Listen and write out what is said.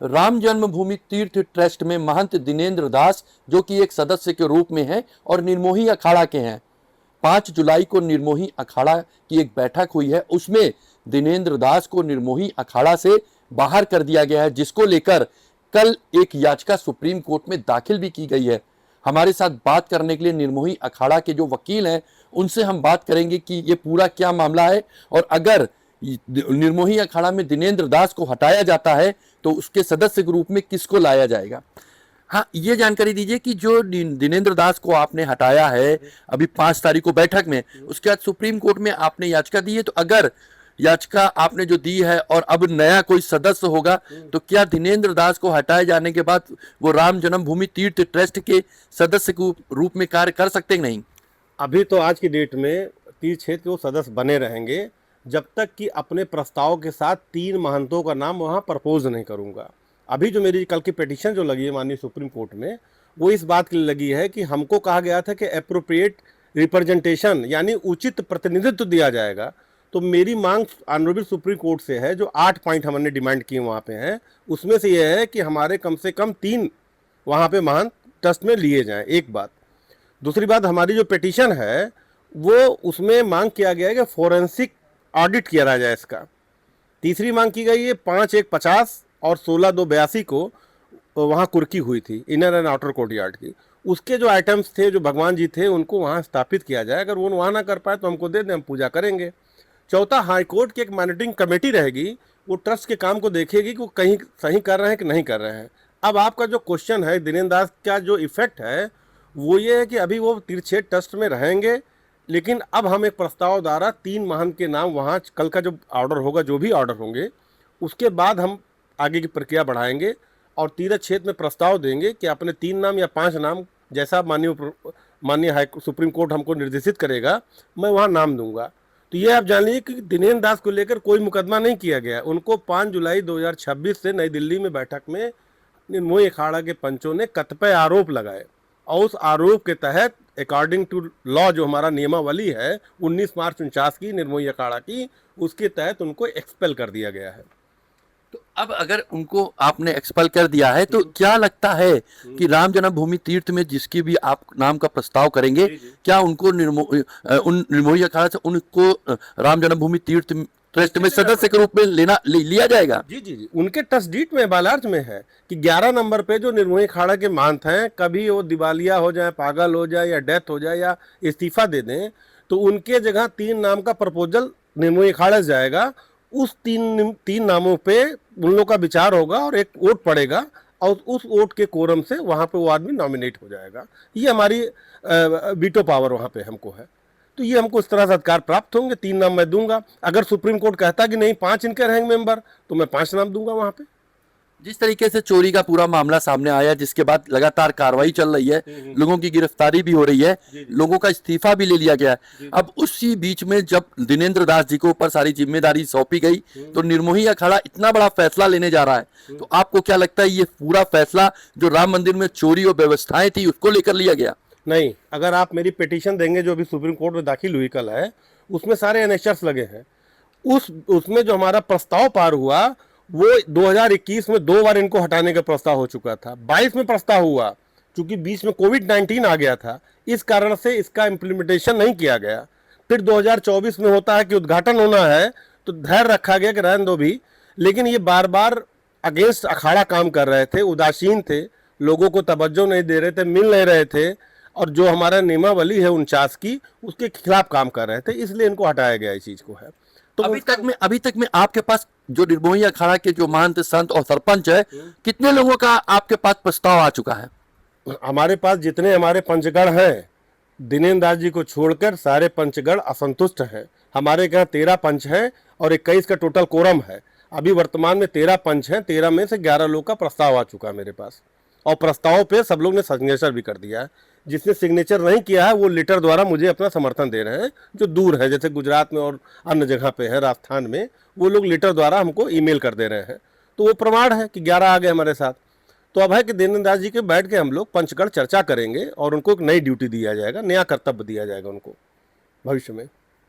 Ram Janmabhoomi Teerth trust में महंत दिनेंद्र दास, जो कि एक सदस्य के रूप में हैं और निर्मोही अखाड़ा के हैं। 5 जुलाई को निर्मोही अखाड़ा की एक बैठक हुई है, उसमें दिनेंद्र दास को निर्मोही अखाड़ा से बाहर कर दिया गया है, जिसको लेकर कल एक याचिका सुप्रीम कोर्ट में दाखिल भी की गई है। हमारे साथ बात करने के लिए निर्मोही अखाड़ा के जो वकील हैं, उनसे हम बात करेंगे कि ये पूरा क्या मामला है, और अगर निर्मोही अखाड़ा में दिनेंद्र दास को हटाया जाता है तो उसके सदस्य के रूप में किसको लाया जाएगा। हाँ, ये जानकारी दीजिए कि जो दिनेंद्र दास को आपने हटाया है अभी 5 तारीख को बैठक में, उसके बाद सुप्रीम कोर्ट में आपने याचिका दी है, तो अगर याचिका आपने जो दी है और अब नया कोई सदस्य होगा, तो क्या दिनेंद्र दास को हटाए जाने के बाद वो राम जन्मभूमि तीर्थ ट्रस्ट के सदस्य के रूप में कार्य कर सकते हैं? नहीं, अभी तो आज की डेट में तीर्थ क्षेत्र के वो सदस्य बने रहेंगे जब तक कि अपने प्रस्ताव के साथ 3 महंतों का नाम वहाँ प्रपोज नहीं करूँगा। अभी जो मेरी कल की पिटीशन जो लगी है माननीय सुप्रीम कोर्ट में, वो इस बात के लिए लगी है कि हमको कहा गया था कि एप्रोप्रिएट रिप्रेजेंटेशन यानी उचित प्रतिनिधित्व दिया जाएगा। तो मेरी मांग ऑनरेबल सुप्रीम कोर्ट से है, जो 8 पॉइंट हमने डिमांड किए वहाँ पे हैं, उसमें से यह है कि हमारे कम से कम 3 वहाँ पे महंत ट्रस्ट में लिए जाएँ। एक बात। दूसरी बात, हमारी जो पिटीशन है वो उसमें मांग किया गया है कि फोरेंसिक ऑडिट किया जाए इसका। तीसरी मांग की गई है 5/1/50 और 16/2/82 को वहाँ कुर्की हुई थी इनर एंड आउटर कोर्टयार्ड की। उसके जो आइटम्स थे, जो भगवान जी थे, उनको वहाँ स्थापित किया जाए। अगर वो वहाँ ना कर पाए तो हमको दे दें, हम पूजा करेंगे। चौथा, हाईकोर्ट की एक मॉनिटरिंग कमेटी रहेगी, वो ट्रस्ट के काम को देखेगी कि वो कहीं सही कर रहे हैं कि नहीं कर रहे हैं। अब आपका जो क्वेश्चन है दिनेंद्र दास का जो इफेक्ट है वो ये है कि अभी वो तीर्थ ट्रस्ट में रहेंगे, लेकिन अब हम एक प्रस्ताव द्वारा 3 महंत के नाम वहाँ कल का जो ऑर्डर होगा, जो भी ऑर्डर होंगे, उसके बाद हम आगे की प्रक्रिया बढ़ाएंगे और तीर्थ क्षेत्र में प्रस्ताव देंगे कि अपने 3 नाम या 5 नाम, जैसा माननीय हाई सुप्रीम कोर्ट हमको निर्देशित करेगा, मैं वहाँ नाम दूंगा। तो ये आप जान लीजिए कि दिनेंद्र दास को लेकर कोई मुकदमा नहीं किया गया। उनको 5 जुलाई 2026 से नई दिल्ली में बैठक में निर्मोही अखाड़ा के पंचों ने कतिपय आरोप लगाए और उस आरोप के तहत अकॉर्डिंग टू लॉ, जो हमारा नियमावली है 19 मार्च 49 की निर्मोही अखाड़ा की, उसके तहत उनको एक्सपेल कर दिया गया है। तो अब अगर उनको आपने एक्सपेल कर दिया है, तो क्या लगता है कि राम जन्मभूमि तीर्थ में जिसकी भी आप नाम का प्रस्ताव करेंगे, क्या उनको निर्मोही अखाड़ा से उनको राम जन्मभूमि तीर्थ ट्रस्ट में सदस्य के रूप में लिया जाएगा? जी जी जी, उनके ट्रस्ट डीड में बालार्ज में है कि 11 नंबर पे जो निर्मोही अखाड़ा के महंत हैं, कभी वो दिवालिया हो जाए, पागल हो जाए, या डेथ हो जाए, या इस्तीफा दे दें, तो उनके जगह 3 नाम का प्रपोजल निर्मोही अखाड़ा से जाएगा। उस तीन नामों पे उन लोगों का विचार होगा और एक वोट पड़ेगा और उस वोट के कोरम से वहाँ पे वो आदमी नॉमिनेट हो जाएगा। ये हमारी वीटो पावर वहाँ पे हमको है। तो ये हमको इस तरह से अधिकार प्राप्त होंगे। 3 नाम मैं दूंगा। अगर सुप्रीम कोर्ट कहता कि नहीं 5 इनके रहेंगे मेंबर, तो मैं 5 नाम दूंगा वहाँ पे। जिस तरीके से चोरी का पूरा मामला सामने आया, जिसके बाद लगातार कार्रवाई चल रही है, लोगों की गिरफ्तारी भी हो रही है, लोगों का इस्तीफा भी ले लिया गया है, अब उसी बीच में जब दिनेंद्र दास जी को ऊपर सारी जिम्मेदारी सौंपी गई, तो निर्मोही अखाड़ा इतना बड़ा फैसला लेने जा रहा है, तो आपको क्या लगता है ये पूरा फैसला जो राम मंदिर में चोरी और व्यवस्थाएं थी उसको लेकर लिया गया? नहीं, अगर आप मेरी पिटीशन देंगे जो अभी सुप्रीम कोर्ट में दाखिल हुई कल है, उसमें सारे एनेक्चर्स लगे हैं। उसमें जो हमारा प्रस्ताव पार हुआ वो 2021 में 2 बार इनको हटाने का प्रस्ताव हो चुका था। 22 में प्रस्ताव हुआ, क्योंकि बीच में कोविड-19 आ गया था, इस कारण से इसका इम्प्लीमेंटेशन नहीं किया गया। फिर 2024 में होता है कि उद्घाटन होना है, तो धैर्य रखा गया कि रहने दो भी, लेकिन ये बार बार अगेंस्ट अखाड़ा काम कर रहे थे, उदासीन थे, लोगों को तवज्जो नहीं दे रहे थे, मिल नहीं रहे थे, और जो हमारा नियमावली है 49 की, उसके खिलाफ काम कर रहे थे, इसलिए इनको हटाया गया इस चीज को है। तो अभी तक में आपके पास जो निर्मोही अखाड़ा के जो महंत, संत और सरपंच है, कितने लोगों का आपके पास प्रस्ताव आ चुका है? हमारे पास जितने हमारे पंचगढ़ हैं, दिनेंद्र दास जी को छोड़कर सारे पंचगढ़ असंतुष्ट हैं। हमारे यहाँ 13 पंच हैं और 21 का टोटल कोरम है। अभी वर्तमान में 13 पंच हैं, 13 में से 11 लोग का प्रस्ताव आ चुका है मेरे पास, और प्रस्ताव पे सब लोग ने सिग्नेचर भी कर दिया है। जिसने सिग्नेचर नहीं किया है वो लेटर द्वारा मुझे अपना समर्थन दे रहे हैं, जो दूर है, जैसे गुजरात में और अन्य जगह पे है, राजस्थान में, वो लोग लेटर द्वारा हमको ईमेल कर दे रहे हैं। तो वो प्रमाण है कि 11 आ गए हमारे साथ। तो अब है कि दिनेंद्र दास जी के बैठ के हम लोग पंचगढ़ चर्चा करेंगे और उनको एक नई ड्यूटी दिया जाएगा, नया कर्तव्य दिया जाएगा उनको भविष्य में।